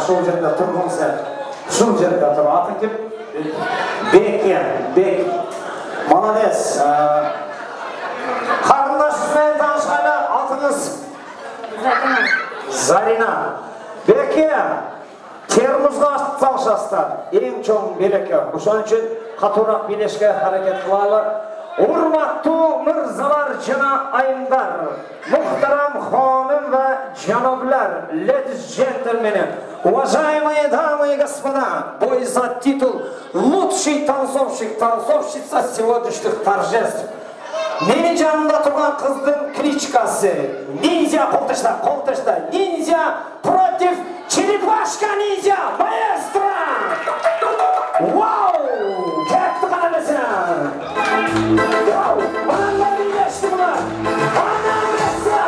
Şol жерде тұрғың сәл. Шол жерде тұр. Атын кім? Бек. Молодец. Қарындашыңызбен танышқанда атыңыз? Зарина. Беке, терімізға асталшастар. Ең чоң береке. Ошон үшін қатурақ билешке харекет қылалы. Урматтуу мырзалар жана айымдар, мухтарам ханым ва жаноблар, ladies and gentlemen, уважаемые дамы и господа, бой за титул лучший танцовщица сегодняшних торжеств. Менің жанымда тұрған қыздың кличкасы Ниндзя, қолтышта, Ниндзя против черепашка ниндзя, маэстро! Вау! Кетті қана бесін! Вау! Маңда билешті бұлар! Маңда білесті!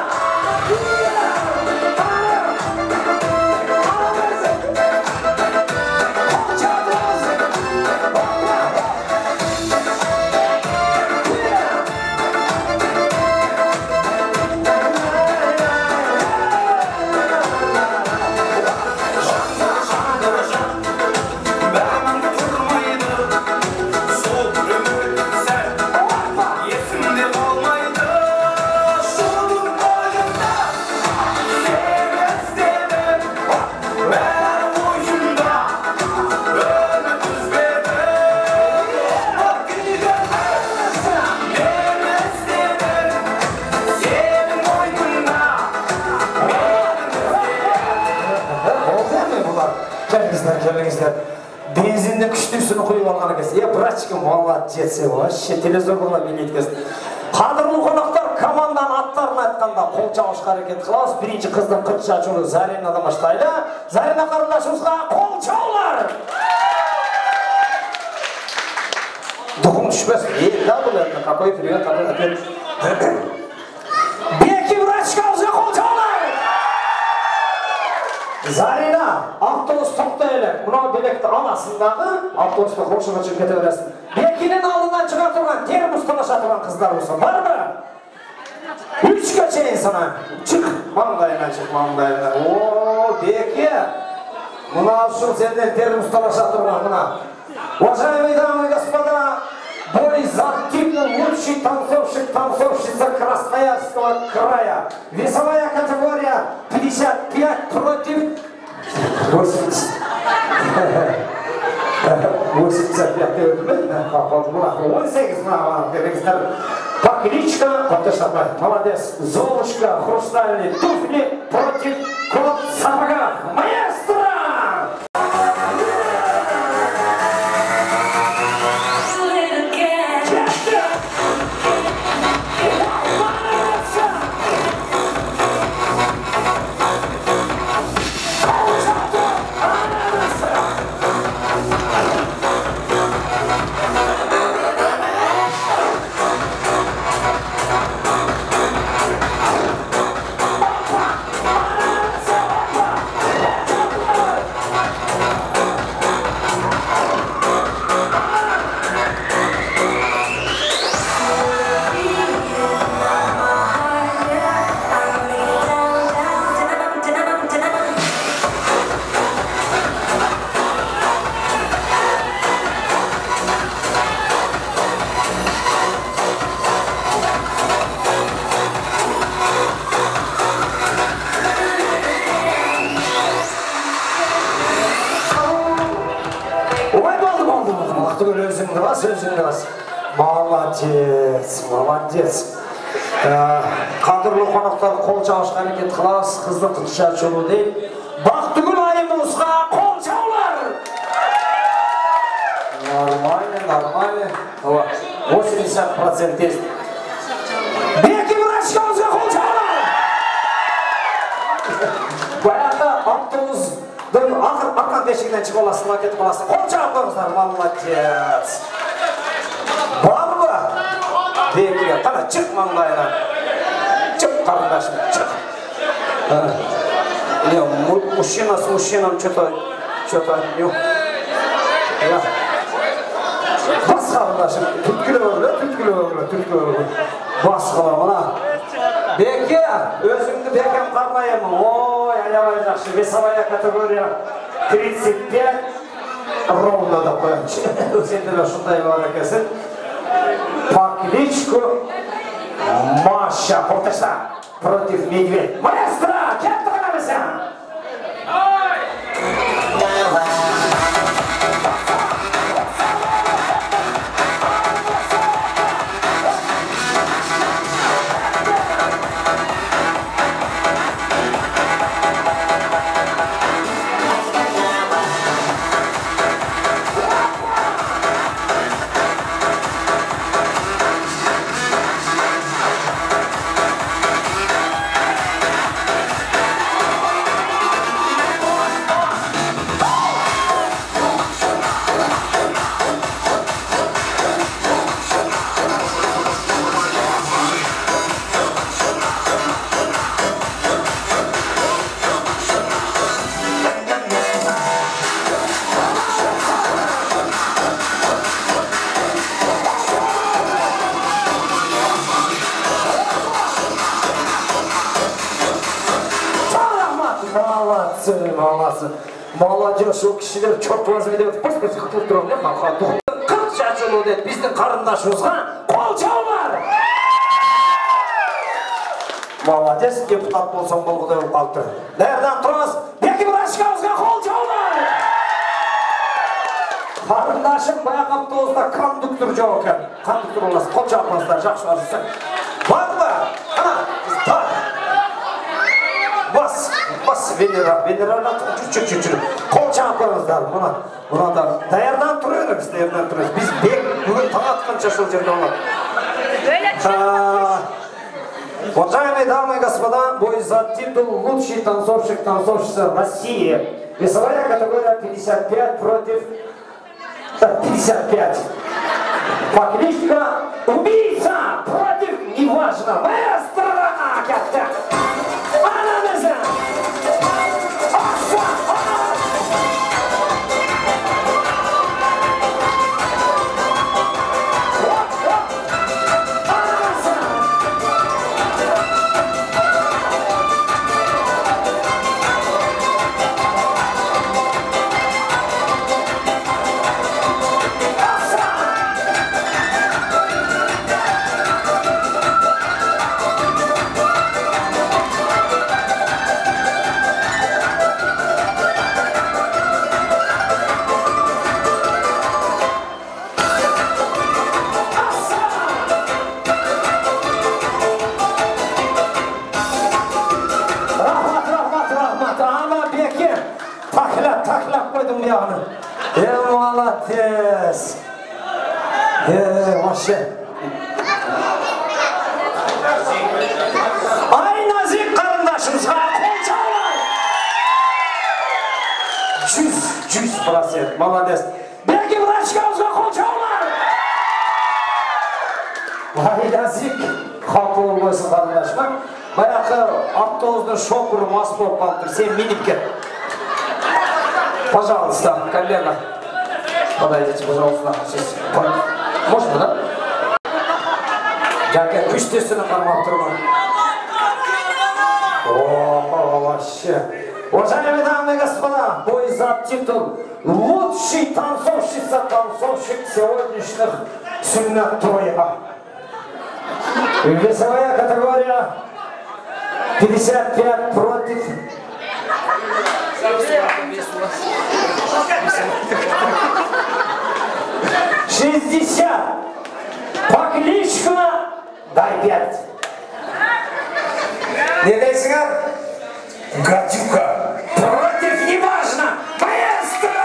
Бензинді күштісіні қойып алған екенсіз. Братчикім, молодец, вообще телевизорға билеткесін. Қадірлі қонақтар, команданың аттарын айтқанда қол чабышқа әрекет қыласыз. Бірінші қыздың қыз шашуы Заринадан баштайды. Зарина қарындашымызға қол чаулар. Дұқым түшпесін. Да, бұл әдіне, какой привет, какой ответ. Беки братчикамызға қол чаулар. Зарина, автобус тоқтайлы. Мынау билетті анасындағы автобуспен қошыға шығып кете бересің. Бекинен алдынан шыға тұрған, теріміз талаша тұрған қыздар болсын. Бар ма? 3-ке шейін сана. Шық, маңдайына. О, Беке. Мынау үшін сенден теріміз талаша тұрған мына. Уважаемые дамы и господа, бой за титул лучший танцовщица Красноярского края. Весовая категория 55 против 80. 85 18 Покличка, молодец, Золушка, хрустальные туфли против кот в сапогах. Маэстро! Молодец. Қадірлі қонақтар қол чабышқа әрекет қыласыз, қыздың қытыша чолу дейді. Бақтыгүл айымызға қол чаулар! Нормально. 80% тест. Беки братчикамызға қол чаулар! Баяқта автобустың арқан тешігінен шығып аласың, кетіп аласың. Қол чауларыңыздар, молодец. Бар ма? Беки, қана чық маңдайына. Чық қарындашым, чық. Мужчина с мужчином что-то не... Бас қарындашым, түткілі өңілі. Бас қала, мына. Беке, өзіңді бекем қармайым. Ой, аябай жақсы. Весовая категория 35. Ровно да қоямшы. Өзенді шындай бар екесін. По кличку Маша Полташта против Медведь. Маэстро, кем тұрғанымызя? Молодежь, ол кішілер чорт возьми деп пыс-пыс қытылып тұрам деп қалқанды. 40 жас жыл өтеді біздің қарындашымызға қол жаулар! Молодец, депутат болсаң болғыдай болып қалып тұр. Дәрден тұрыңыз, Беки Брашкамызға қол жаулар! Қарындашым баяқ автобуста кондуктор жоқ екен. Кондуктор оласы, қол жауапыңыздар, жақсы арзысың. Бар ба? Ана, бар. Бас, Венера, жүр. Қол жағып қойыңыздар, мұнада. Даярдан тұрыңыз, Біз бек бүгін таң атқанша шол жерде олады. Уважаемые дамы и господа, бой за титул лучший танцовщица России. Весовая категория 55 против 55. Покличка убийца против неважно. Маэстро! Молодец! Вообще! Ай, Назик қарындашымызға қол жаулар! 100%, молодец! Беки Брашкамызға қол жаулар! Ай, Назик, қапы болмайсың қарындашыма. Баяқы автобустың шофері мас болып қалыптыр, сен миніп кет. Пожалуйста, коллега. Подойдите, пожалуйста. Можно, да? Жаке, күштесіні қармап тұрмын. О, вообще. Уважаемые дамы и господа, бой за титул лучший танцовщик сегодняшних суннат троя. Весовая категория 55 против 60. Покличка дай 5. Не дайсыңар? Гадюка. Против неважно. Маэстро!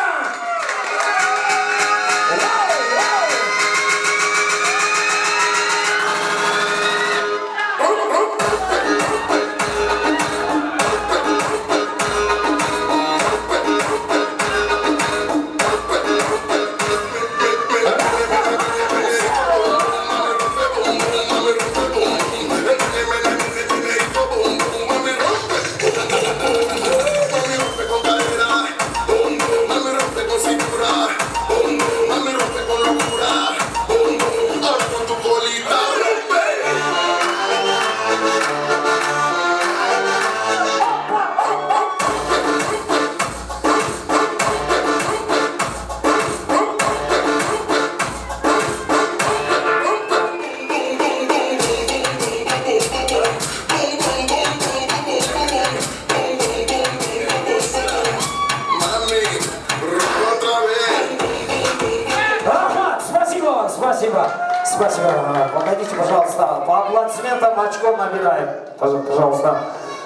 спасибо. Спасибо. Подойдите, пожалуйста. По аплодисментам очко набираем. Пожалуйста.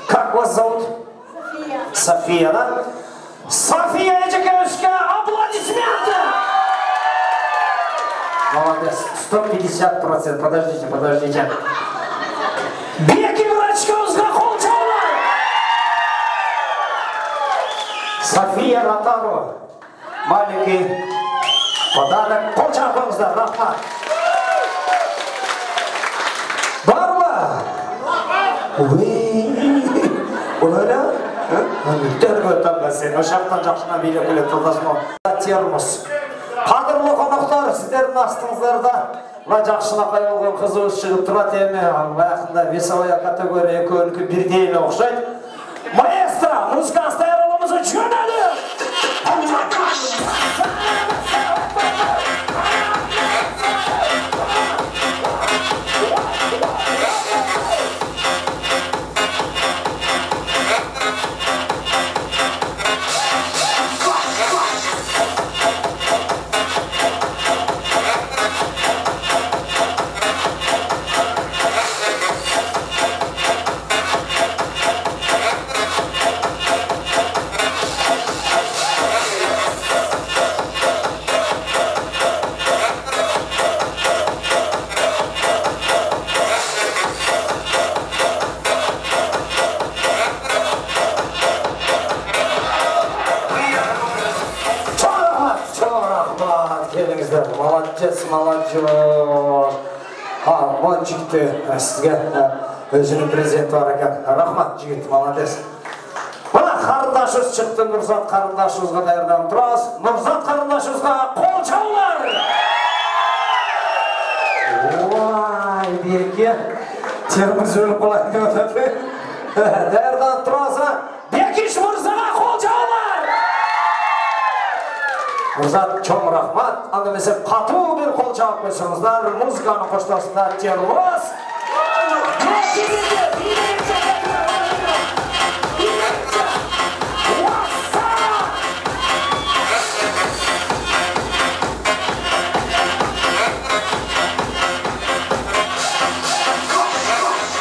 Как вас зовут? София. София, да? София Эджикевичка, аплодисменты! Молодец. 150%. Подождите. Беки врачковского холчаула! София Ротару. Маленький подарок. Холчаула, рахмат. Барма! Олара? Төргөтөн басен, ошақтан жақшына билеп келет тұрдасыма. Термос. Қадырлы қонақтар, сіздердің астыңыздарда жақшына қай болған қызуыз шығып тұрат еме. Баяқында весовая категория көнікі бірдейлі оқшайды. Маэстро, музыканс дайралымызы жөнеді! Молодежь. Мон жігітті сізге өзінің президенті бар екен. Рахмат жігіт, молодец. Мына қарындашыз шықты, Нұрзат қарындашызға дайырдан тұрас. Нұрзат қарындашызға қол жаулар! Ой, Берке, теріміз өліп қалайын деп отады. Дайырдан тұраса, Бекиш Мұрзаға қол жаулар! Нұрзат, чоң рахмат. Андымесе қату бір қол жауып қойсаңыздар. Музыканы қоштасында Терлос.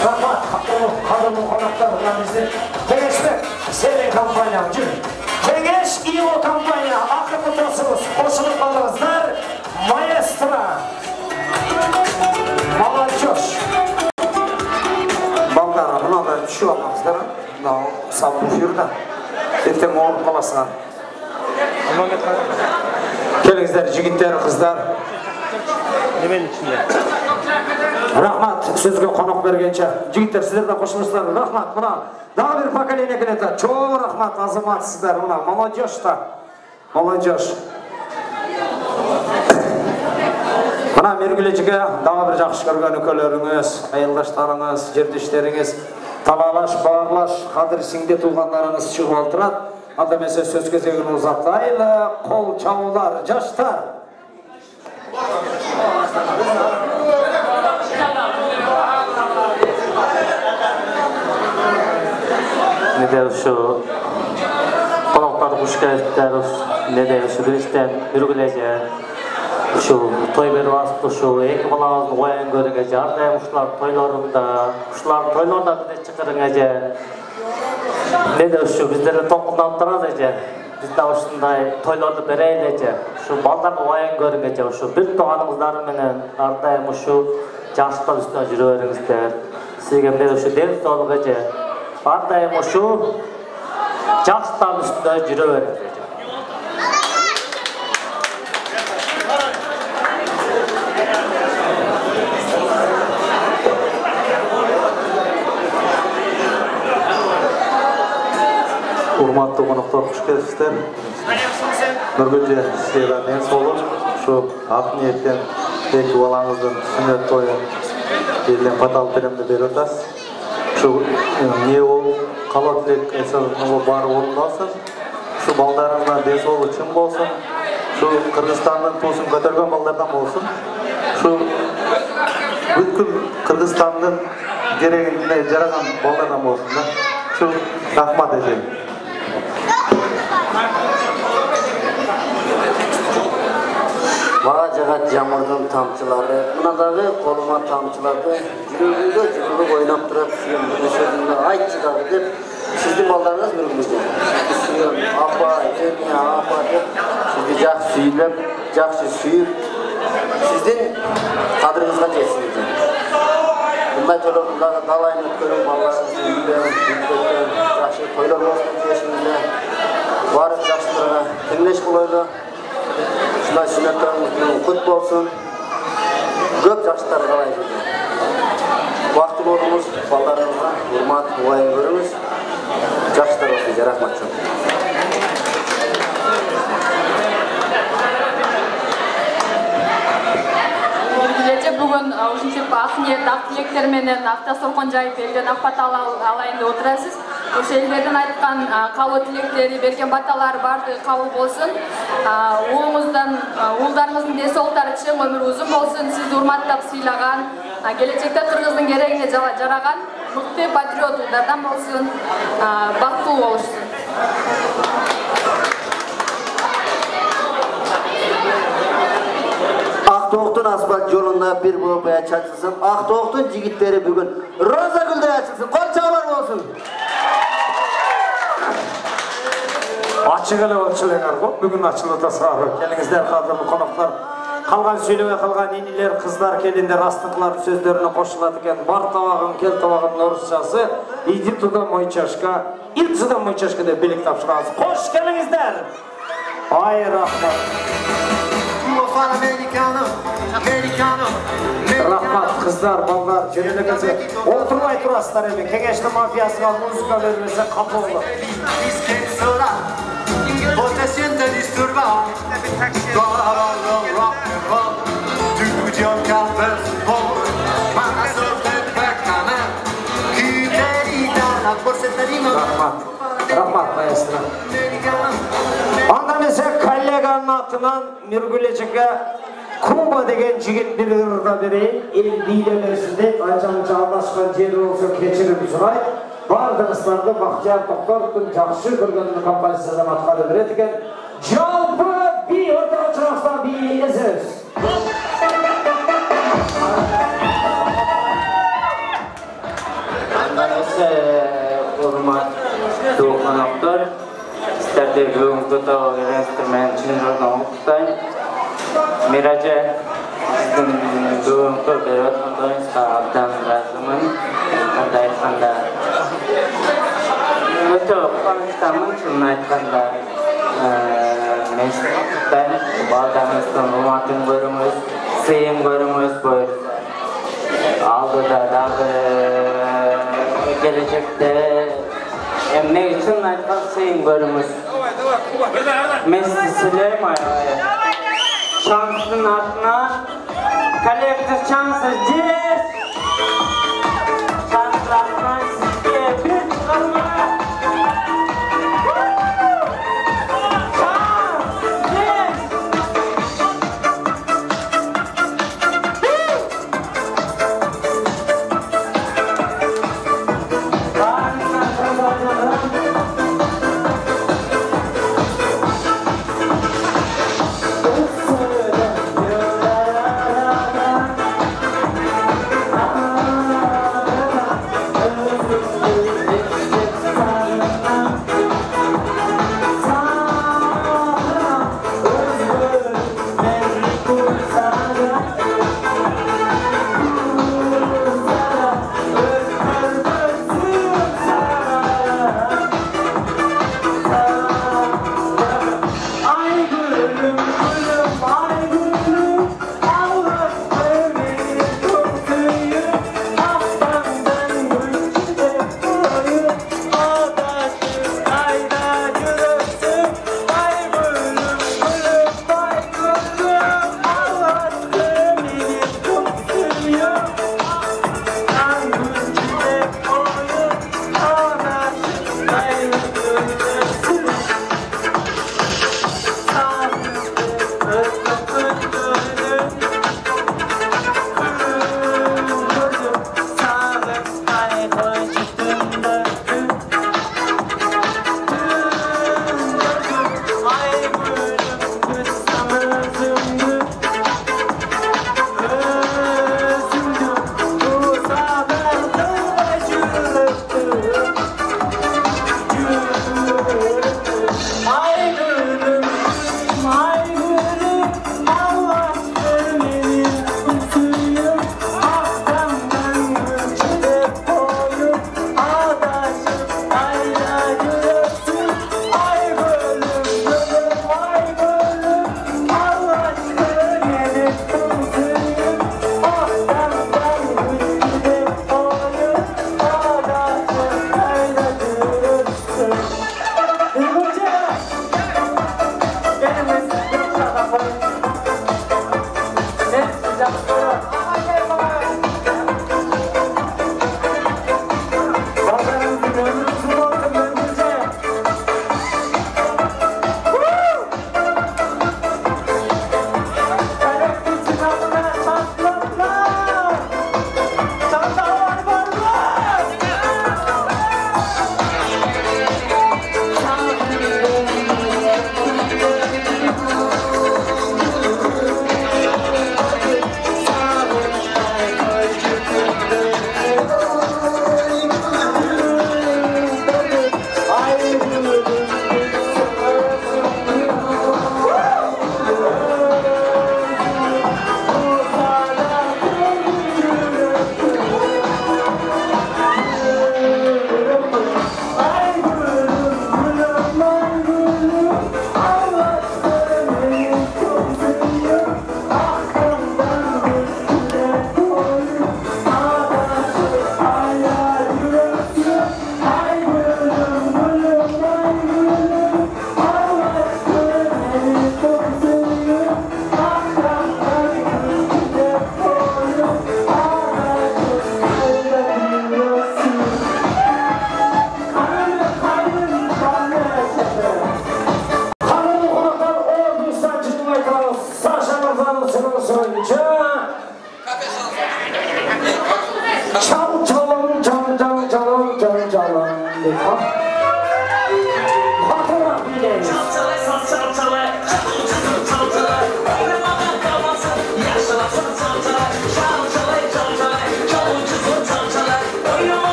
Рахмат, қадымның қонақтарынан бізден Кеңешбек, сенің компанияң жүр. Кеңеш ИО компания, ақырғы досыңыз, қошылып қалыңыздар, маэстро, молодежь. Балдары, мынада түшіп алыңыздар, мынау сабын эфирда, ертең орын қаласыға. Келіңіздер, жігіттер, қыздар. Немен ішінде? Рахмат, сөзге қонақ бергенше. Жігіттер, сіздерді қошылыңыздар. Рахмат, мына. Дағы бір поколение келеді. Чоң рахмат, азаматсыздар. Мына, молодежь-та. Молодежь. Мына мергілечіге дағы бір жақшы көрген өкөлеріңіз, айылдаштарыңыз, жердештеріңіз, талалаш, барлаш, қадір сіңде туғандарыңыз шығып алдырады. Адамесе сөз кезегін ұзатайлы, қол чаулар, жаштар. Неде ұшы қонақтарды құшқайыстар, неде ұшы бірістен үргілеге, ұшы той беріп асты, ұшы екі балағыздың ойын көріге жардайым ұшылар тойларында, ұшылар тойларында бізде чықырыңа же. Неде ұшы біздері тоқылдан тұрады же, бізде ұшындай тойларды берейле же, ұшы балдарды ойын көріге же, ұшы бір тоғаныңыздары менен ардайым ұшы жаштар үстіне жүрі өріңіздер. Сізге мен ұшы ден солығы же, ардайым ұшу жастан үстінде жүрі өріңіздер. Урматты қонақтар, қош келіпсіздер. Нұргүлде сіздерге ден солып, шу ақ ниеттен екі балаңыздың сүннет тойын елден патал тілімді беріп өтасыз. Шу не ол қала тілек әсірінің бары орындалсын. Шу балдарыңыздан ден солы чын болсын. Шу Қырғызстанның туысын көтерген балдардан болсын. Шу бүткіл Қырғызстанның керегіне жараған балдардан болсын. Шу рахмат әжем. Bağa jagat yağmurdan tamçıları, mınadağı koluma tamçıladı, yüreğimde yıkılıp oynap durat suyum, bu sözümde aytçı dağı dep, sizin ballarınız mürgümüzde. Suyum, apa, dünya, apa dep, sizi jak süylep, jakşı suyup, sizin kadrınızga jetsinizde. Bunday toylarımızda dalayını ötkörüm ballarınızı yüylep, jakşı toylar olsun keşimizde, barıp jakşılarına kengeş kılaylı. Şunday sünnetlerimiz kut bolsun. Köp jakşılar kalaydı. Vakti bolumuz, ballarımızdan hurmat, uayın görümüz. Jakşılar olsun, rahmat çok. Bugün ушинче акниет актилектер менен автосоркон жайып элден ак бата алайын деп отурасыз. Ошо элдердин айткан кабыл тилектери, берген баталары баардыгы кабыл болсун. Уулдарыңыздын ден соолуктары чың, өмүрү узун болсун. Сизди урматтап сыйлаган, келечекте кыргыздын керегине жараган мыкты патриот уулдардан болсун. Бактылуу болушсун. Aqtoq'un asfalt yolunda bir bombaya çatılsın. Aqtoq'un jigitleri bugün roza gülde açılsın. Qol çağlar olsun. Açık ele olçulaylar bu. Bugün açılıda sağır. Gelingizler kadırlı konuklar. Kalgan söyleme kalgan iniler, kızlar, kelinler, astıklar sözlerine koşuladıken bar tavağın, kel tavağın orusçası İdiptu'da moyçaşka, İlpsu'da moyçaşka da birlik tapşırağız. Hoş gelingizler. Ay rahmat. Rahmat kızlar, ballar, jönelekesi oturmay turasızlar emi. Kengeçli mafiyasına muzika verilmese kapı olur. Rahmat maestro. Anda mesela kolleganın atından Mürgüleceğe Kuba degen jigit bir ırda bereyim. El bilemesinde anca aldaşkan jeri olsa keçirip suray. Bardığıslarda Bahtiyar Toktor'un jakşı görgönünü kompozitsiyadan atkalı beretiken jalpı bir orta çıraqsa bir ezeriz. Hurmat konuklar, sizlerде бүгінгі тауы инструмент жинжордан оқытайын. Miraca, біздің бүгінгі беріп отқан тойыңызға абдан разымын. Қандай айтқанда өте қуаныштамын, шынын айтқанда мен құттықтаймын. Балдарыңыздың hurmатын көріңіз, сыйын көріңіз бұйырса. Алдыда дағы gelecekte ne için айтқан сыйын көріңіз. Мен сізді сыйлаймын айғай. Şansın артынан коллектив шансы здесь. Шансы артынан сізге бір шығарма.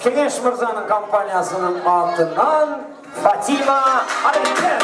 Kengeş Mirza'nın kampanyasının altından Fatima Alekler.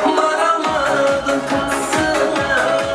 Maramadım kasına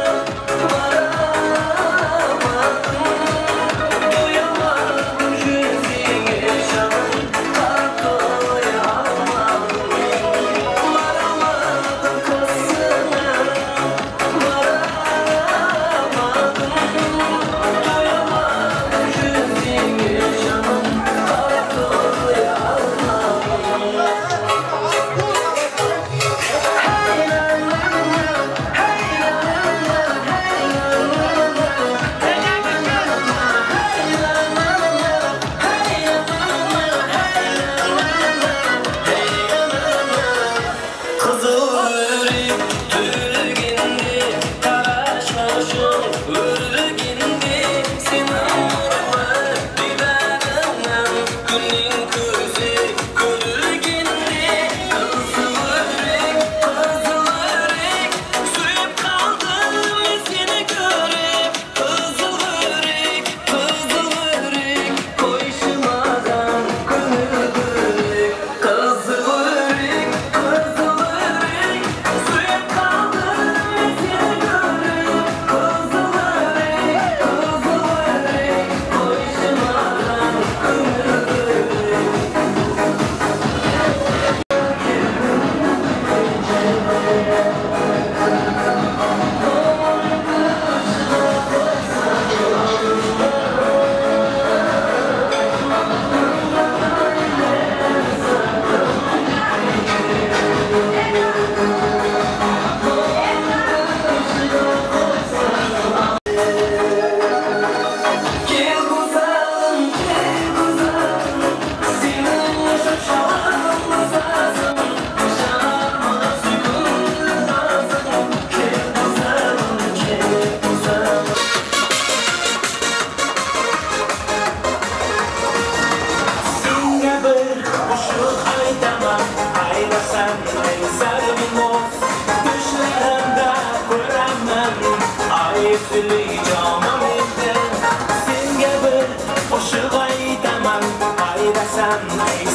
sen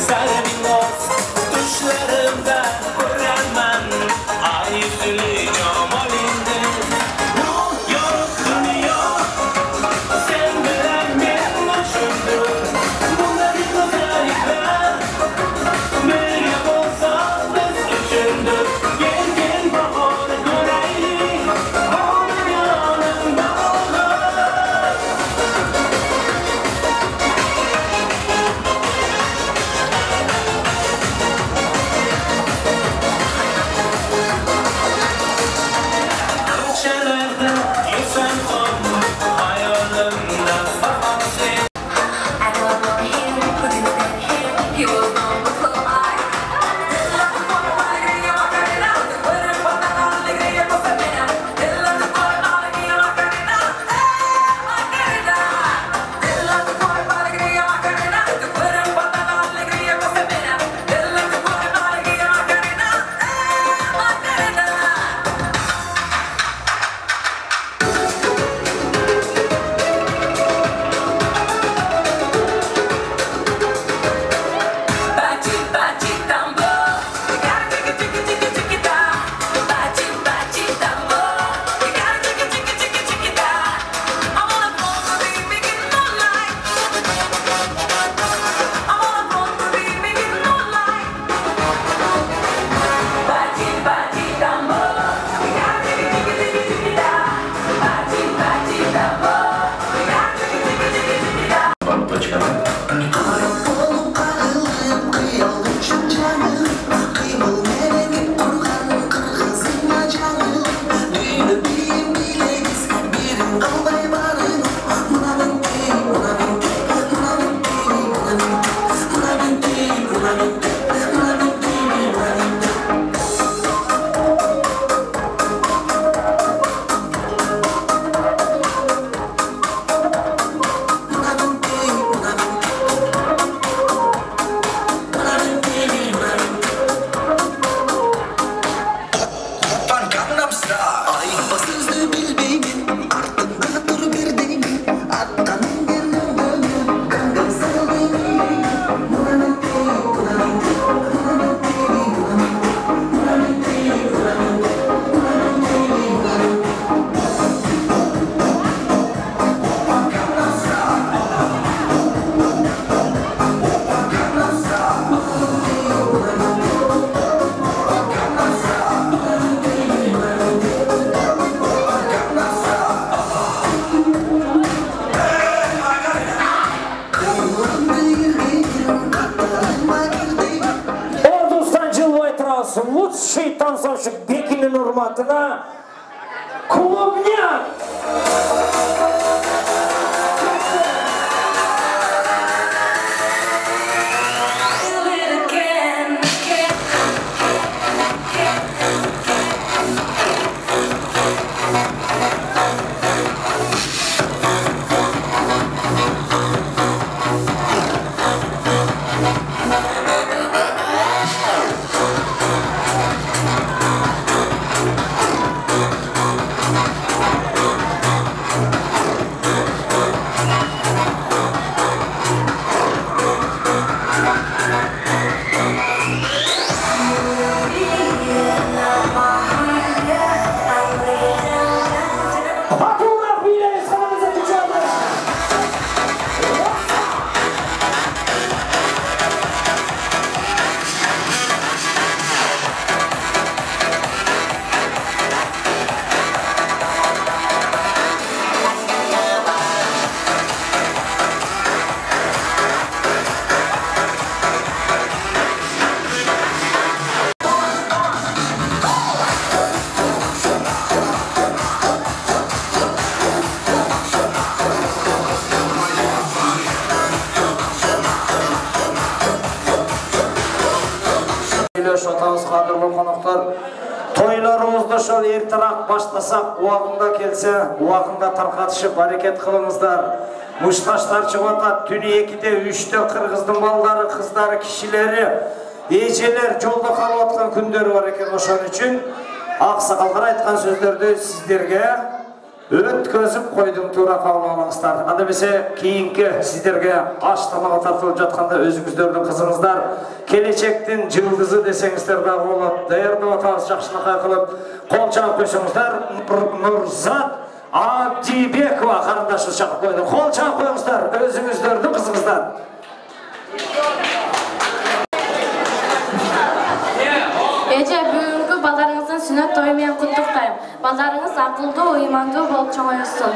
sermin olsun düşlerimden görenmen ay yüzünü cemalinde ruh yok dünya sen bilen ben başımdır bunları güzellikler melek olsa biz üçündür gel baharı göreyim onun yanında olur köşelerde yüzen konu hayalimde fakat sen I don't wanna hear him, put him in here. He was known before I did la tu cuerpo alegría Macarena, tu cuerpo tan alegría cosa mía. Did la tu cuerpo alegría Macarena, Macarena. Did la tu cuerpo alegría Macarena, tu cuerpo tan alegría cosa mía. Did la tu cuerpo alegría Macarena, Macarena. Bachi, bachi, tambor. You gotta take it, take it, take it, take it down. Bachi, bachi, tambor. You gotta take it, take it, take it, take it down. I'm on a phone to be making no light. I'm on a phone to be making no light. Bachi, bachi, tambor. You gotta take it, take it, take it, take it down. Bachi, bachi, tambor. You gotta take it, take it, take it, take it down. Ордустан жыл бой тұрасың, лучший танцовщик Бекиннің урматына Клубняк! Do it again, again. Атура билей, сағаныза күчады! Шотаңыз қадірлі қонақтар, тойларымызды шол ертерақ баштасақ, уағында келсе, уағында тарқатышып әрекет қылыңыздар. Мұшташтар шығатат, түні 2-де, 3-те қырғыздың балдары, қыздары, кішілері, ежелер жолда қалып атқан күндері бар екен. Ошон үшін ақсақалдар айтқан сөздерді сіздерге өткізіп қойдың тура қабыл алыңыздар. Анда бесе кейінгі сіздерге аштығыға тартылып жатқанда өзіңіздердің қызыңыздар келешектің жылдызы десеңіздер де болады. Дайырды отағыз жақшылыққа қылып қол жағып қойсаңыздар. Нұрзат Абдибекова қарындашы шақып қойды. Қол жағып қойыңыздар өзіңіздердің қызыңыздар. Эже бүгүнкү балдарыңыздын сүннөт тою менен куттуктайм. Балдарыңыз акылдуу, ыймандуу болуп чоңоюшсун.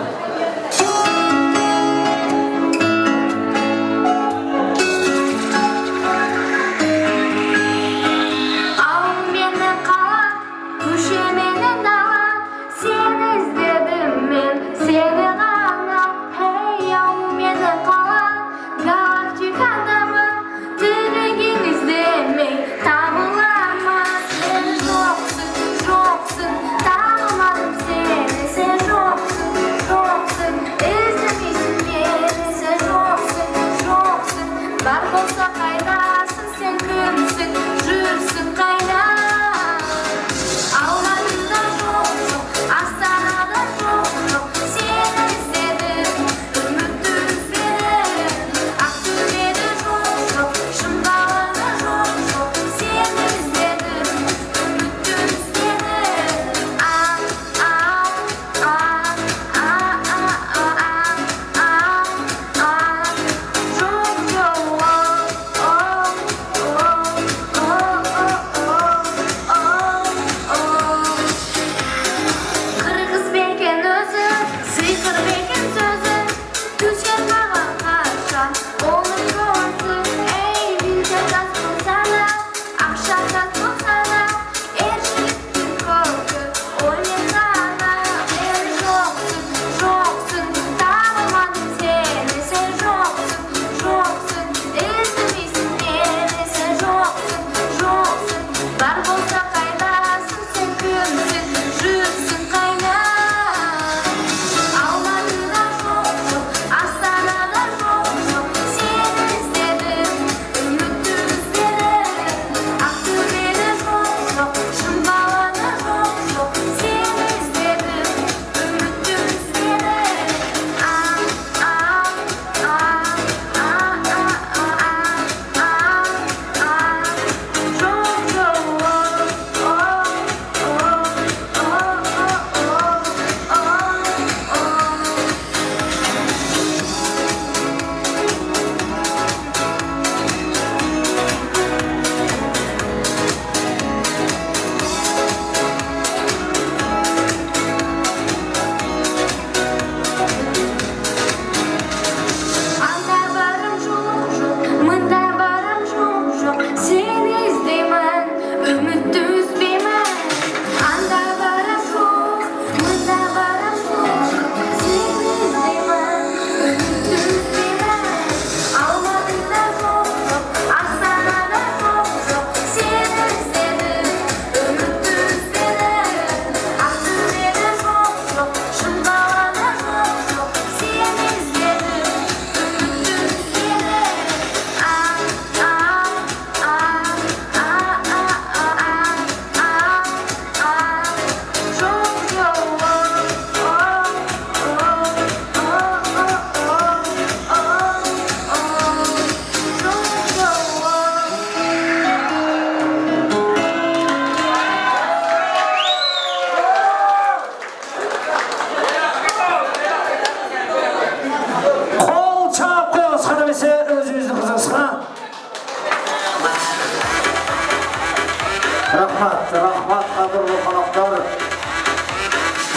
Rahmat qadırlı qonaqlar.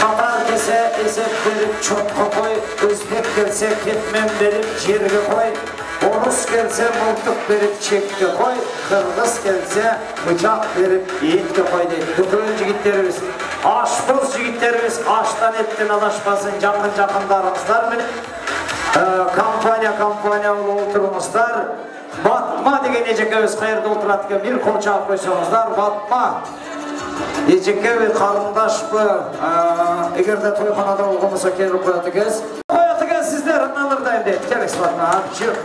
Tatar dese esep verip çotqa koy, Özbek gelse ketmen verip jerge koy, Orus gelse mıltık verip çekke koy, Kırgız gelse bıçak verip etke koy deydi. Bütün jigitlerimiz, aşpız jigitlerimiz aştan etten adaşmasın jakındarыңыздар менен. Компания отырыңыздар. Батма деген ежекебіз қайырды отырады екен, бір қол жағып қойсаңыздар. Батма ежекебіз қарындаш бұл, егерде тойханада болмаса келіп қояды екенсіз. Қояды екен сіздер аналардайым дейді. Келіңіз Батма, жүр.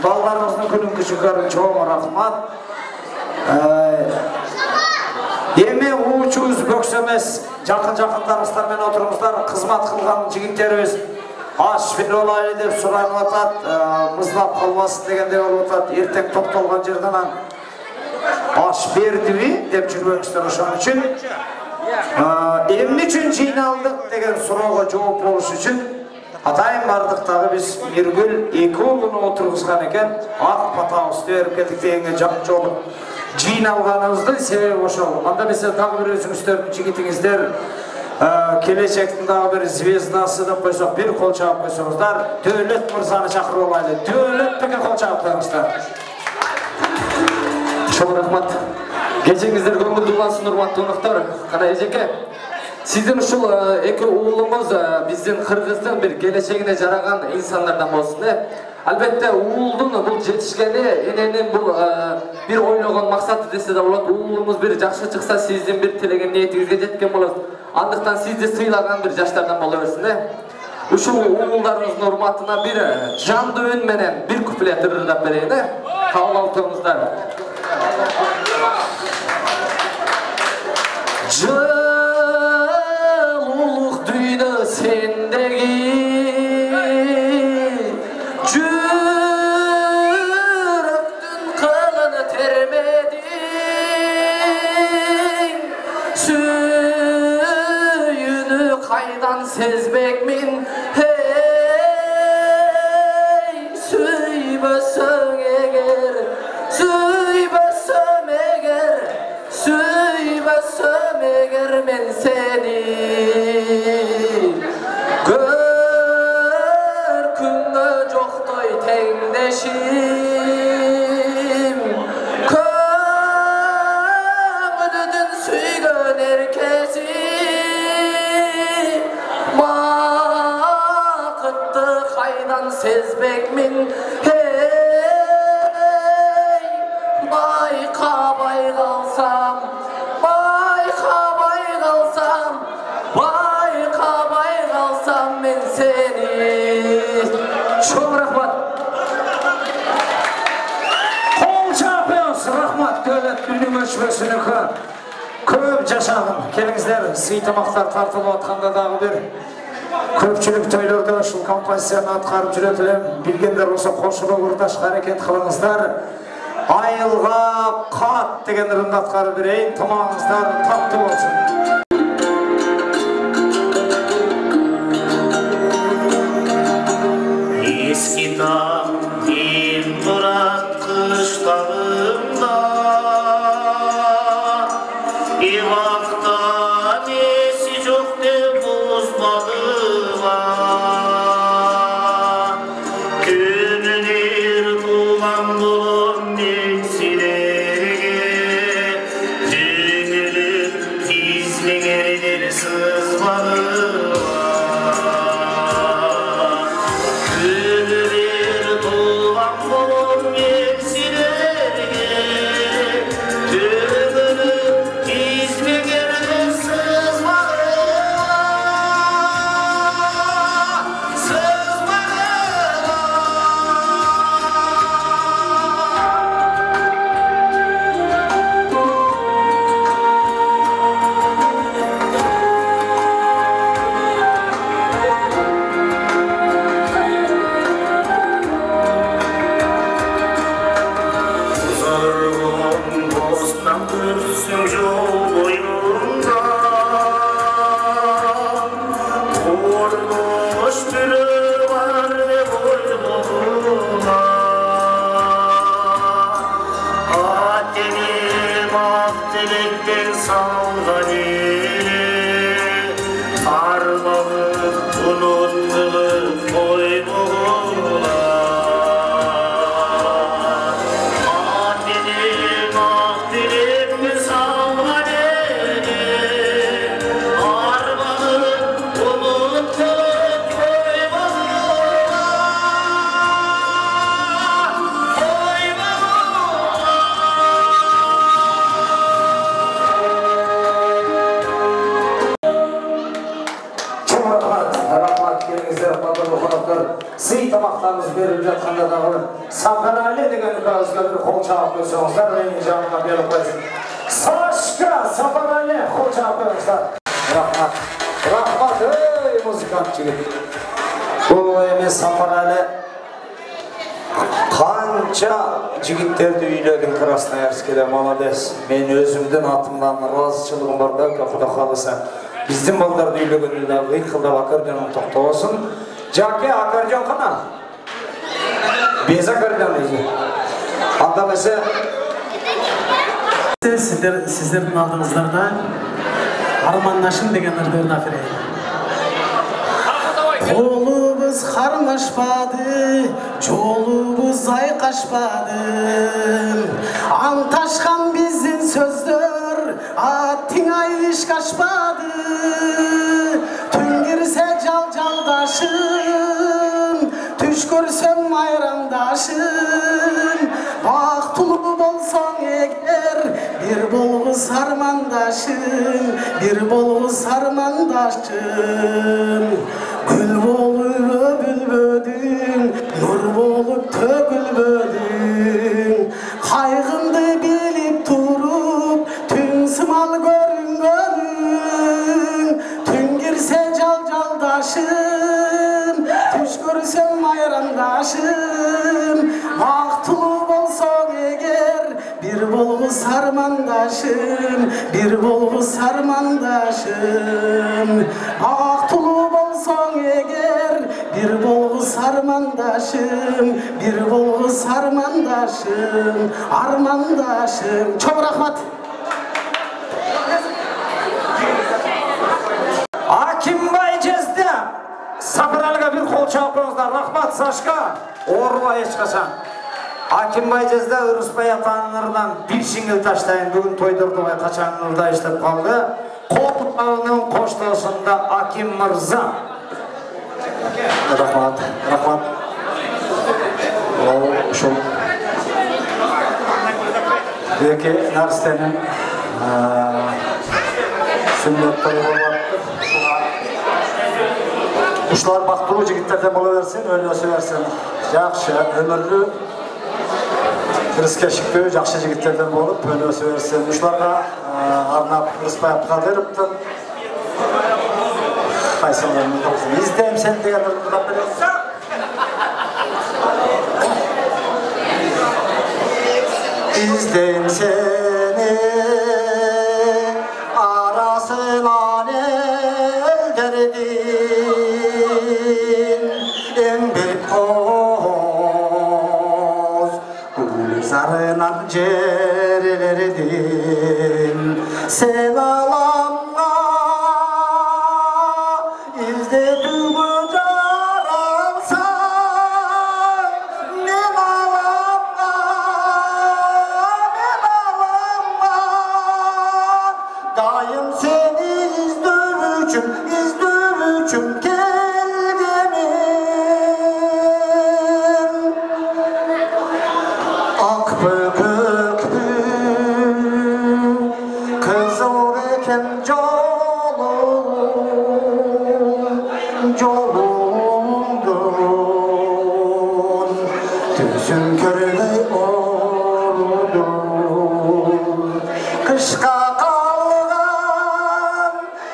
Балдарыңыздың күнін кішігерін çoğun рахмат. Еме уучуыз бөксемес, жақын-жақындарыңыздармен отырыңыздар, қызмат қылған жігіттеріміз аш олай деп сұрайын атат, мұздап қалмасын дегенде болып атат, ертең топталған жерден аш берді бе деп жүрбеңіздер ошон үшін. Емне үшін жиналдық деген сұрауға жооп болуш үшін атайын бардықтағы біз Миргүл екі ұлыны отырғызған екен, ақ патауысты өріп кетік дегенге жақ жолы жиналғанымыздың себебі ошол. Анда бесе тағы бір өзіңіздердің жігітіңіздер келешектің дағы бір звездасы деп қойсақ, бір қол чағып қойсаңыздар, Дөөлөт мырзаны шақырып алайлы. Дөөлөт пеке қол чағып қойыңыздар. Шоң рахмат. Кечеңіздер көңілді болсын, урматтуу коноктор. Кана эжеке, сиздин ушул эки уулуңуз биздин Кыргыздын бир келечегине жараган инсандардан болсун. Албетте уулдун бул жетишкени эненин бул бир ойлогон максаты десе да болот. Уулуңуз бир жакшы чыкса, сиздин бир тилеген ниетиңизге жеткен болот. Андыктан сизди сыйлаган бир жаштардан боло берсин. Ушул уулдарыңыздын урматына бир жандуу үн менен бир куплет ырдап берейин. Кабыл алыңыздар. Жылулук дүйнө сендеги жүрөктүн кылын термедиң сүйүүнү кайдан сезбекмин сүйбөсөң эгер Suymasam eğer men seni Görkünge joktoy tengdeşim Köngülüdün süygön erkesi Bakıtты kaydan sezbekmin Bayqabay kalsam men seni Çoğ rahmat Kol çapıyoruz, rahmat Дөөлөт günün öçmesini köp yaşadım. Kelingizler, sый tamaqtar tartılıp atqanda dağı bir köpçülük toylorda ушул композицияны аткарып жүрөт элем. Билгендер болсо кошулуп урдаш аракет кылыңыздар. Айылға қат деген ырымды атқарып берейін, тамағыңыздар татты болсын. Eski dağın bırak kışlarımda İvakta nesi çok de bozmadılar Gününür tuğan bulun nefsilerge Dünülüp izlenir sızmadılar türü var ve boynuma Atenim ak dilekten salgani Armalı unuttuğum boynuma Atenim ak dilekten salgani Armalı unuttuğum Сый тамақтарымыз беріліп жатқанда дағы Сапарәлі деген өзге бір қол шағып қойсаңыздар, менің жаныма беріп қойсын. Сашка, Сапарәлі, қол шағып қойыңыздар. Рахмат, рахмат, ей музыкант жігіт. Бұл емес Сапарәлі қанша жігіттерді үйлердің Красноярскеде, молодец. Мен өзімдің атымдан разышылығым бар да, Құда қаласа. Біздің балдарды үйлегенде ғиқылдап аккордеон тоқта болсын. Жаке аккордеон қана? Без аккордеон өзі. Андамесе сіздердің алдыңыздарда армандашым деген ырдырды ақырайын. Қолыбыз қармашпады, жолыбыз айқашпады. Анташқан біздің сөздер, аттың айыш қашпады. Түн кірсе жал-жалдашым, түш көрсем айрандашым. Бақтылы болсаң егер, бір болғыз армандашым, бір болғыз армандашым. Gül болып өбілбөдің, нұр болып төгілбөдің. Қайғымды біліп тұрып, түн сымал көрінгөдің. Түн кірсе жал-жалдашым, түш көрсем айрандашым. Бақтылы болсаң егер, бір болғыз армандашым, бір болғыз армандашым. Бақтылы болсаң егер, бір болғыз армандашым, бір болғыз армандашым, армандашым. Çok рахмат. Акимбай жезді. Сапарәліге бір қол шағып қойыңыздар. Рахмат, Сашка. Орыла ешқашан. Акимбай жезді Үріспай атанырынан бір жеңіл таштайын. Бүгін тойдырдыбай қашанырда ештіп қалды. Қолтауының қоштасында Аким Мырза. Рахмат, рахмат. Ол үшін екі нәрістенің сүннет тойы болмақты. Ушылар бақтылы жігіттерден бола берсін, өлі өсе берсін. Жақшы, өмірлі, кіріске шықпеу, жақшы жігіттерден болып, өлі өсе берсін. Ушыларға арнап Үріспай апқа беріптім. Қайсыларының тоқсын. Издейм сен деген ұрдап бересің. İzdeyim seni arasından elderdin en bir koz gülzarından cerelerdin sen alamma izlediğim Daim seni izdürücüm kelbimin Ak böbüklü kızıl eken jolundun Tüzün körüğü oldun Kışka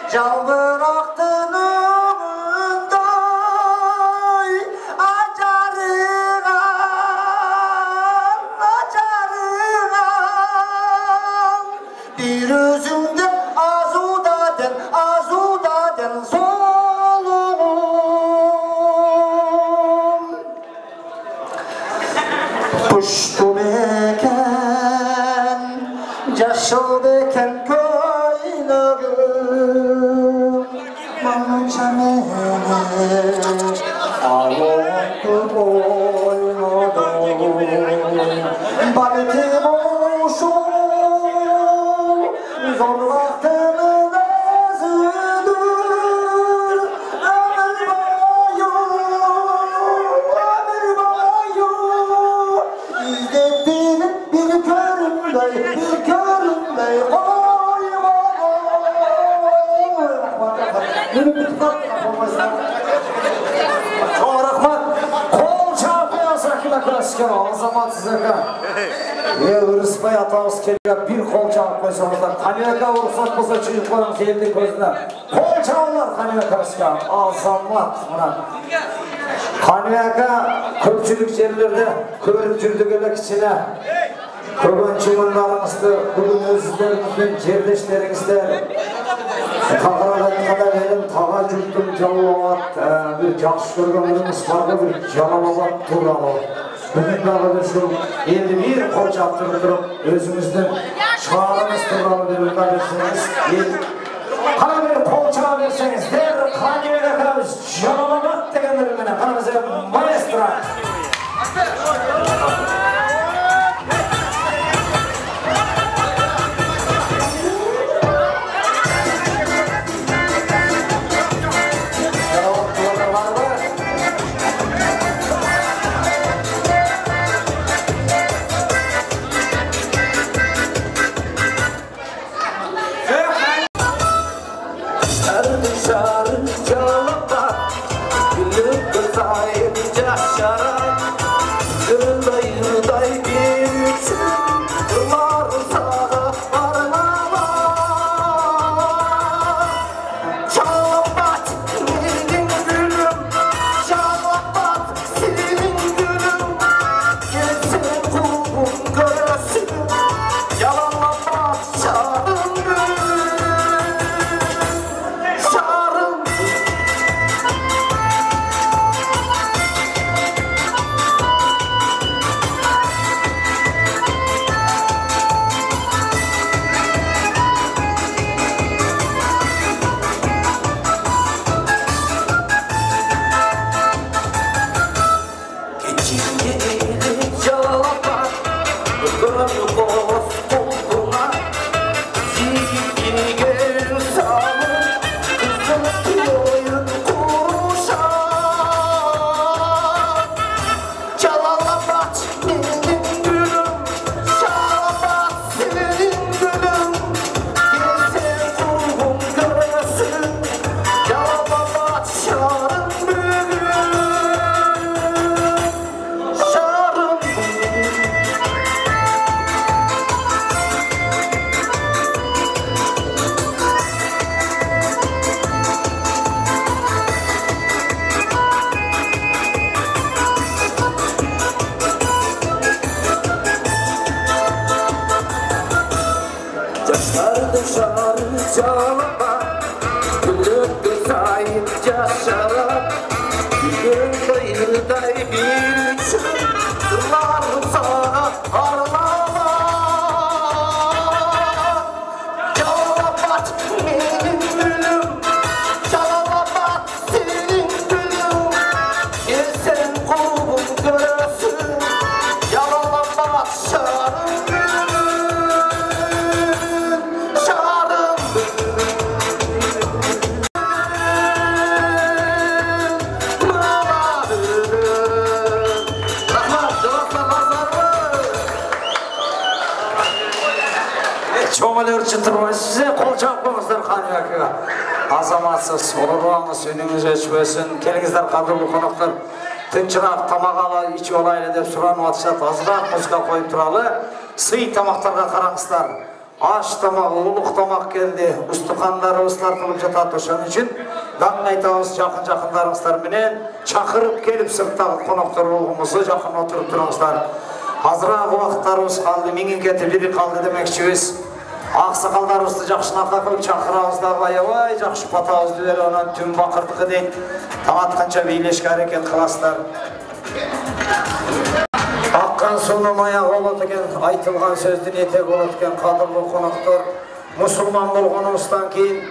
Жалбырақтың өмünday Acarıған Bir özümde azudaden soluğum Kuştu beken, yaşıl beken koynağım. Manca mene, ağlattı boynağım. Baletim oluşum, zor vaktimin özüdür. Ömür boyu, İzzettiğim bir körümdey, oy Çok rahmat. Kol çarpıyorsa kila klasik o zaman size Hırıspay atağız kelga bir kol çarp koysanızlar. Kaniyaka vursak bolsa çiğip koyun keldi gözüne. Kol çağırlar kaniyaka asker. Azamat. Kaniyaka köpçülük yerlerde körüp жүрдük elek içine. Köpün çıvınlarınızды, bugün özüzlerimizden жердештеріңіздер. Тағырағатқада берім таға жүрттім жалалабат, бір жақсы көргеніміз барға бір жалалабат туралы. Бүгін дағы бір шыл елді бір қол жаптырып тұрып, өзіңіздің шығарыңыз туралы бір ұлда берсеңіз, қана бір қол шыға берсеңіз, дәр қанебек ақырабыз жалалабат дегендер менен, қана бізде маэстро. Azamatsız, olurluğunuz önünüz öçmesin. Kelingizler kadrolu konuklar. Tınçırak tamaqalı içi olaylı dep suranıp atışat. Azırak muzika koyup turalı. Sый tamaqtarga qarаңыздар. Aş tamaq, uluk tamaq geldi. Ustuqanları ıslartılıp jatat oşan için. Dağın aytağız жақын-жақындарыңыздар менен. Çakırıp gelip sırttağı konuklar olğumuzu жақын oturup turыңızдар. Azırak vaqtlarımız kaldı, mingin biri kaldı demekçiyiz. Ақсақалдарымызды жақшынақа қылып шақырамыздағы аябай жақшы патауызды бері онан түн бақырдықы дейді. Таң атқанша билешке әрекет қыласыздар. Ақ Аққан суның аяғы болады екен, айтылған сөздің етегі болады екен, қадірлі қонақтар. Мұсылман болғанымыздан кейін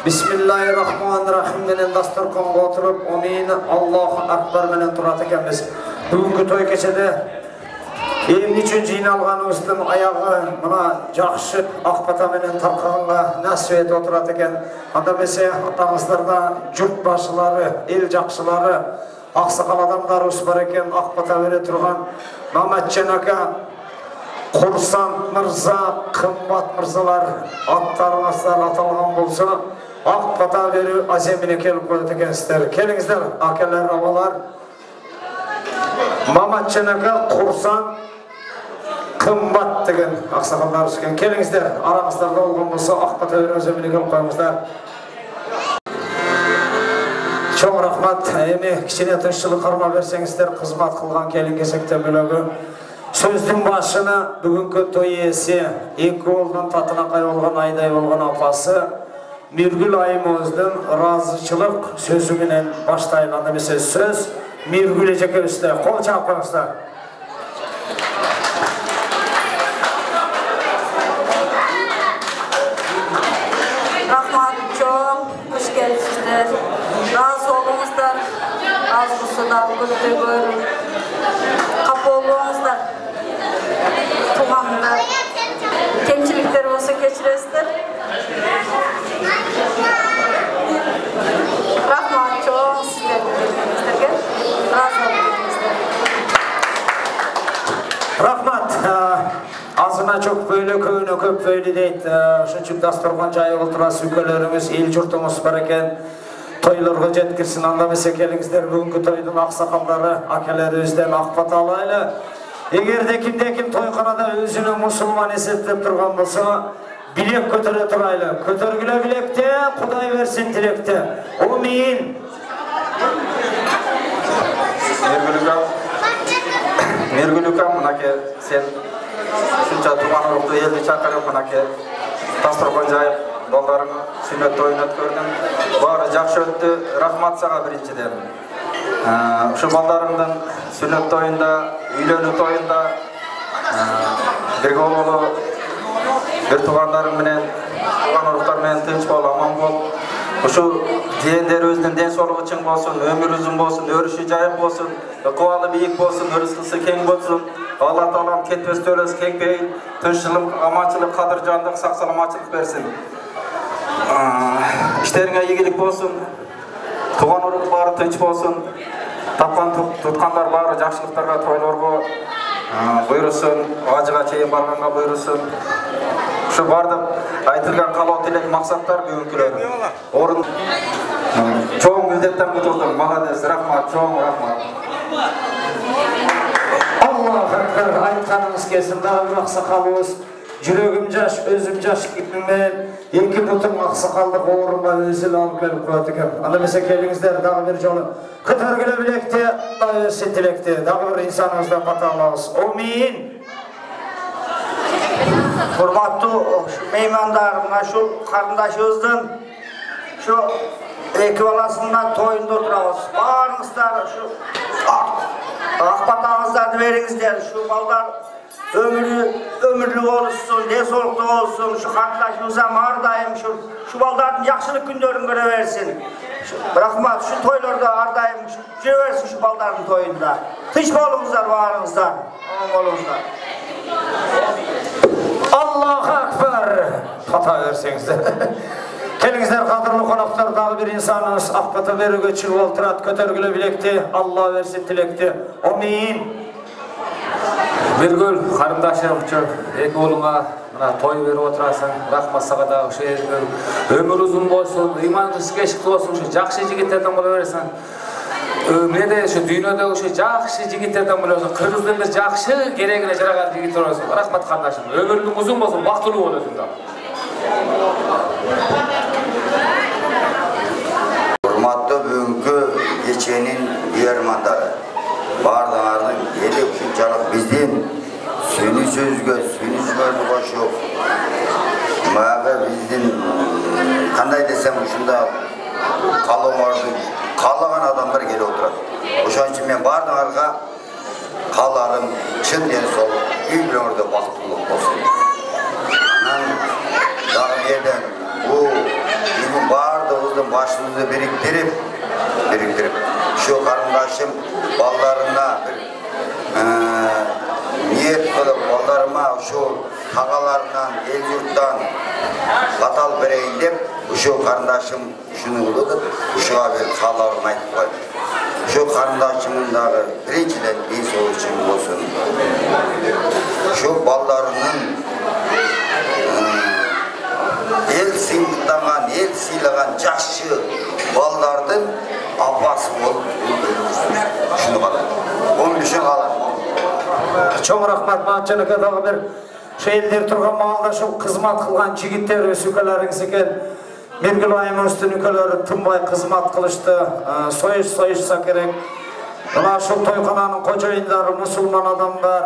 Бисмиллахир-рахманир-рахим менен дастарханға отырып, Амин, Аллаху акбар менен тұрады екенбіз. Бүгінгі той кешеде Емін үшін жиналғанымыздың аяғы мына жақшы ақбата менен тарқағанға нәсіп етіп отырады екен. Анда бесе атаңыздарда жұрт басшылары, ел жақшылары, ақсақал адамдарымыз бар екен, ақбата бере тұрған Маматжан ака, Құрсан мырза, қымбат мырзалар, аттарыңыздар аталған болса, ақбата беру аземіне келіп қойды екенсіздер. Келіңіздер, әкелер, авалар. Маматжан ака, Құрсан, қымбат деген ақсақалдар түскен. Келіңіздер, араңыздарда болған болса, ақбата беру аземіне келіп қойыңыздар. Чоң рахмат, әме кішкене тыныштық қарма берсеңіздер, қызмат қылған келін-кесектен бөлігі. Сөздің басшыны бүгінгі той иесі, екі олдың татына қай болған, айдай болған апасы, Миргүл Айымыздың разышылық сөзіменен баштайланды бесе сөз, Миргүл ежеке үсті, қол чапыңыздар. Рахмат, чоң, қош келіпсіздер. Разы болыңыздар, аз болса күлді көрін. Қап болыңыздар, туғандар. Кемшіліктер болса кешіресіздер. Рахмат, чоң, сіздерге разы болыңыздар. Рахмат, азына çok böyle, köyüne köp böyle deydi. Şunçuk dastırған жайы отыра сүкелеріңіз, ел жұртыңыз бар екен. Тойларға жеткірсін, андамесе келіңіздер бүгінгі тойдың ақсақалдары, әкелері өзден ақбата алайлы. Егерде кім тойханада өзінің мұсылман есептеп тұрған болса, билек көтере тұрайлы. Көтергілі білекте, Құдай берсін тілекте. Амин. Мергүлікам, мұнаке, сен үшінші туған ұрықты елді шақырып, мұнаке, дастархан жайып, балдарың сүннет тойын өткөрдің. Бары жақшы өтті, рахмат саға біріншіден. Ұшы балдарыңдың сүннет тойында, үйлену тойында, бірге олы, бір туғандарың менен, туған ұрықтар менен тынч бол, аман бол. Ұшы жиендер өзінің ден солығы чың болсын, өмір ұзын болсын, өріші жайық болсын, қуалы бейік болсын, өрісқысы кең болсын. Алла Таалам кетпес төлес кең бейін, тыншылық, аманшылық, қадыр-жандық, сақ-саламатшылық берсін. İşlerine iyilik bolsun, tuğan ұрық бары тынч болсын, тапқан тұтқандар бары жақшылықтарға, тойларға бұйырсын, ажыға чейін барғанға бұйырсын. Şu бардып айтылған қалау тілек мақсаттар бүгінкілер. Орын чоң мүлдеттен құтылдым, молодец, рахмат, чоң рахмат. Аллах акбар, айтқаныңыз келсін, дағы бір ақсақалымыз, жүрегім жаш, өзім жаш кепімен, екі бұтым ақсақалдық орынға өзіл алып келіп қойды екен. Андамесе келіңіздер, дағы бір жолы күтіргілі білекте, өсен тілекте, дағы бір инсаныңыздан бата алауыз. Амин. Құрматты меймандар, мына шу қарындашымыздың шу екі баласында тойында отырамыз. Барыңыздар, шу ақбатаңыздарды беріңіздер. Шу балдар өмірлі болсын, денсаулықты болсын. Шу қарындашымыздан ардайым шу балдардың жақсылық күндерін көре берсін. Рахмат, шу тойларда ардайым жүре берсін шу балдардың тойында. Тыш болыңыздар, барыңыздар. Аман болыңыздар. Allahu Akbar. Hata versеңіздер. Келіңіздер, қадірлі қонақтар, дағы бір инсаныңыз ақбата беруге чыл олтырат, көтергілі білекте, Алла версін тілекте. Амин. Миргүл, қарындашым, екі олыңа той беріп отырасың, рахмат саға да өмір ұзын болсын, иманыңыз кешікті болсын, жақсы жігіттерден бола бересің. Менде şu dünyada жақсы жігіттерден боласың, қырғыздың бір жақсы керегіне жараған жігіттер боласың. Рахмат қарындашым, өмірің ұзын болсын, бақытлы боласың да. Құрметті бүгінгі кешенің үйермандары, бардыңардың елі күншалық бізден сөйлі сөзге қошып, мағы бізден қандай десем ұшында қалаған адамдар келіп отырады. Ошон үчүн мен бардыңарға қаларым шын денсаулық, үйлерде бақыттылық болсын. Анан дағы жерден бұл менің бардығыздың башымызды біріктіріп, şu қарындашым балдарына бір ниет қылып, балдарыма şu тағаларынан, ел жұрттан қатал берейін деп, şu қарындашым шыны ұлығып, шуға бір қалауын айтып қойды. Şu қарындашымындағы біріншіден денсаулық үшін болсын. Şu балдарының ел сыйлаған, ел сыйлаған жақсы балдардың апасы болып шыны қалады. Оның үшін қалады. Чоң рахмат, Мағжанеке дағы бір шейілдер тұрған мағалда шоу қызмат қылған жігіттер өсікелеріңіз екен. Мергіл айымы үстін үкелері тынбай қызмат қылышты, сойышса керек. Мына шоу тойхананың қожайындары, мұсылман адамдар,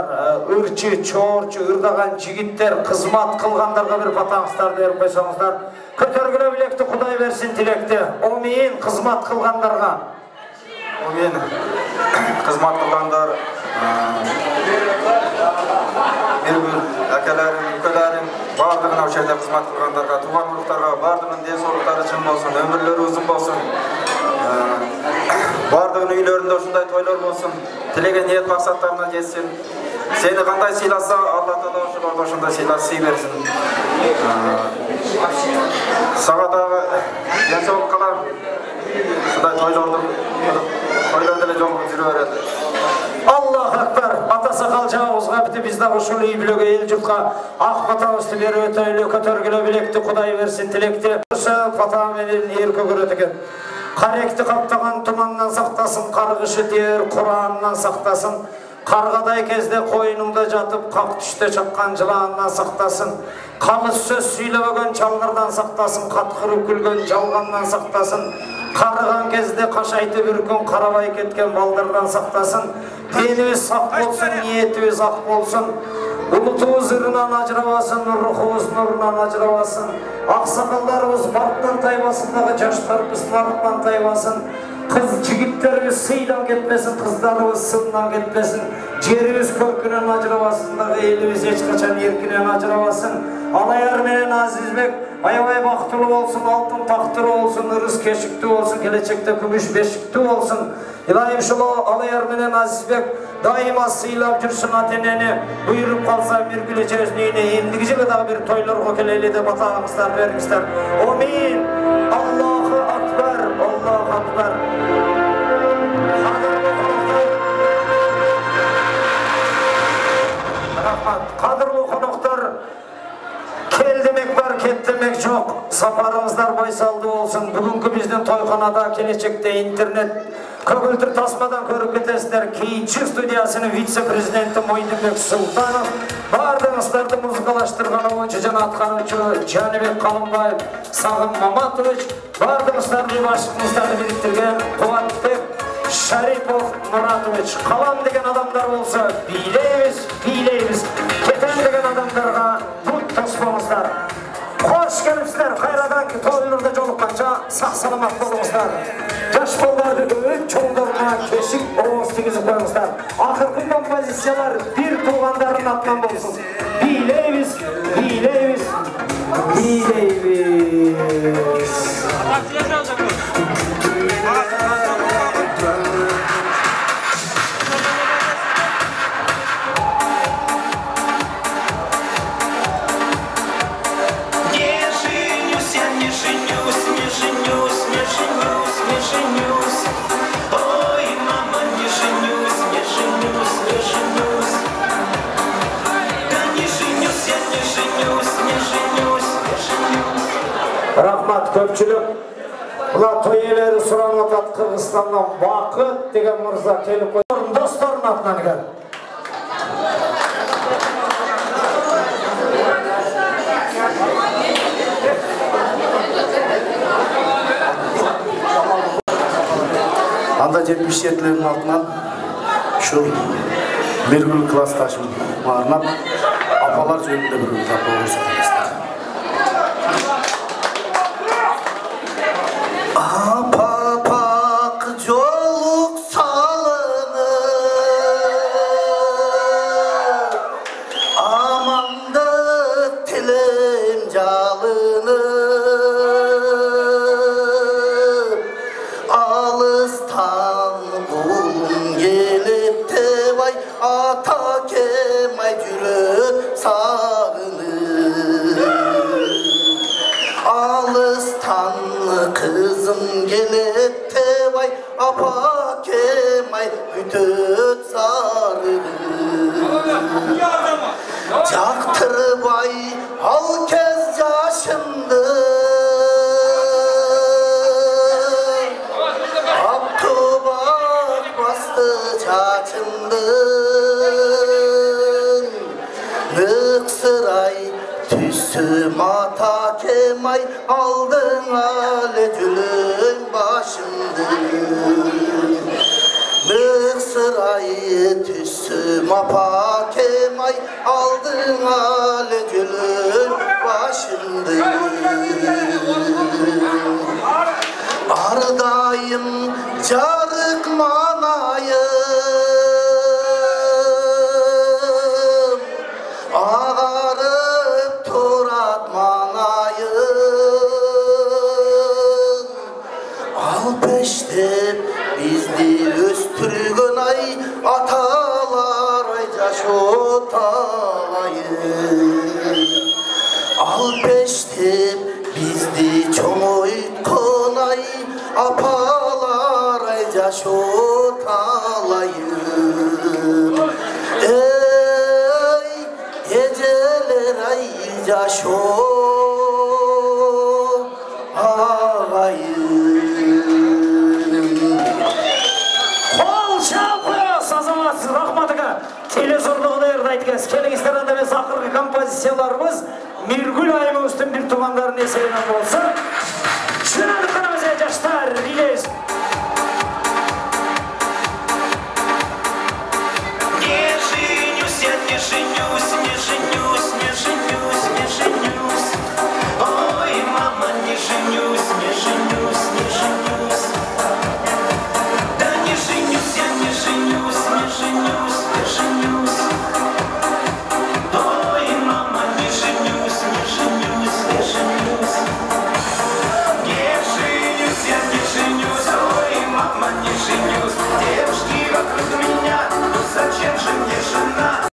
үрчі, чорчы, үрдаған жігіттер қызмат қылғандарға бір батаңыстарды еріп қойсаңыздар. Көтергілі білекті Құдай берсін тілекті. Омейін қызмат қылғандарға. Омейін қызмат қылғандар, Мергіл әкелерін, үкелерін, бардығын ау жерде қызмат қылғандарға, туған мұлықтарға, бардығын денсаулықтары шын болсын, өмірлері ұзын болсын. Бардығын үйлерінде осындай тойлар болсын, тілеген ниет мақсаттарына жетсін. Сені қандай сыйласа, Алла Тағала осындай сыйлас сый берсін. Сағадағы денсаулық қалар, осындай тойларды жолға жүрі береді. Аллах Акбар, ата сақал жауызға біті біздағы шулы үйлігі ел жұртқа ақ бата өсті бері өтөйлі көтергілі білекті Құдай берсін тілекті. Фата менен еркі көреді. Қаректі қаптаған тұманнан сақтасын, қарғышы тер Құраннан сақтасын. Қарғадай кезде қойыныңда жатып, қақ түсте шаққан жыланнан сақтасын. Қалыс сөз сөйлебеген чалғырдан сақтасын, қатқыр үкілген жалғаннан сақтасын. Қарыған кезде қашайды бүркін, қарабай кеткен балдардан сақтасын. Деніміз сақ болсын, ниетіміз ақ болсын. Ұлытуыз ұрынан ажыравасын, рухуыз нұрынан ажыравасын. Ақсақалдарымыз бақтан тайбасындағы жаштарымыз нарықтан тайбасын. Қыз жігіттеріміз сыйдан кетпесін, қыздарымыз сыннан кетпесін. Жеріміз көркінен ажыравасындағы еліміз ешқашан еркінен ажыравасын. Алаяр менен Азизбек аябай бақтылы болсын, алтын тақтыры болсын, ырыс кешікті болсын, келечекте күміш бешікті болсын. Илайым шылы Алаяр менен Азизбек дайыма сыйлап жүрсін ата-енені, бұйырып қалса Мергіл эже өзінің үйіне ендігі жылы дағы бір тойларға келелі деп атағыңыздар беріңіздер. Омейін! Аллаху Акбар! Аллаху Акбар! Қадырлы қонақтар, кел демек бар, кет демек жоқ. Сапарыңыздар байсалды болсын. Бүгінгі біздің тойханада келешекте интернет көгілдір тасмадан көріп кетесіздер. Кейінші студиясының вице-президенті Мойдынбек Сұлтанов, бардыңыздарды музыкалаштырған ойыншы жана атқарушы Жаныбек Қалымбаев, Сағым Маматович, бардыңыздарды башқыңыздарды біріктірген Қуатбек Шарипов Мұратович. Қалам деген адамдар болса, билейміз. Кетен деген адамдарға бұт тоспаңыздар. Қош келіпсіздер, қайрадан тойларда жолыққанша сақ-саламат болыңыздар. Жаш балдарды өт чоңдарына кешік оғыз тегізіп қойыңыздар. Ақырғы композициялар бір туғандардың атынан болсын. Билейміз. Рахмат көпчілік. Бұла той иелері сұранып атады Қырғызстаннан Бақыт деген мырза келіп қойды. Достарын атынан кел. Анда 77-лердің алтынан шул Мергіл классташым арнап апалар жөнінде бір тапа көрсетеміз. Апа-пақ жолық салыңыз алыстан ұлым келіп тебай ата кемай жүрек сағынып алыстан қызым келіп тебай апа кемай күтөт сарынып жақтырбай ал кез жашымды Nıksıray tüsüm ata kemay aldın ale gülün başımdı Nıksıray tüsüm ata kemay aldın ale gülün başımdı Ardayım jarık manayım Ağarıp turat manayım Al peştep bizdi östürgün ay Atalar ay jaşot alayım Al peştep bizdi çoğuytkun ay Apalar ay jaşot alayım Ey geceler ay jaşot alayım Qol çalqız azamatsız rahmatıga telezorluğuna yerді айтыңыз. Келіңіздер анда біз ақырғы композицияларымыз Миргүл айымыздың бір туғандарын есебінен болса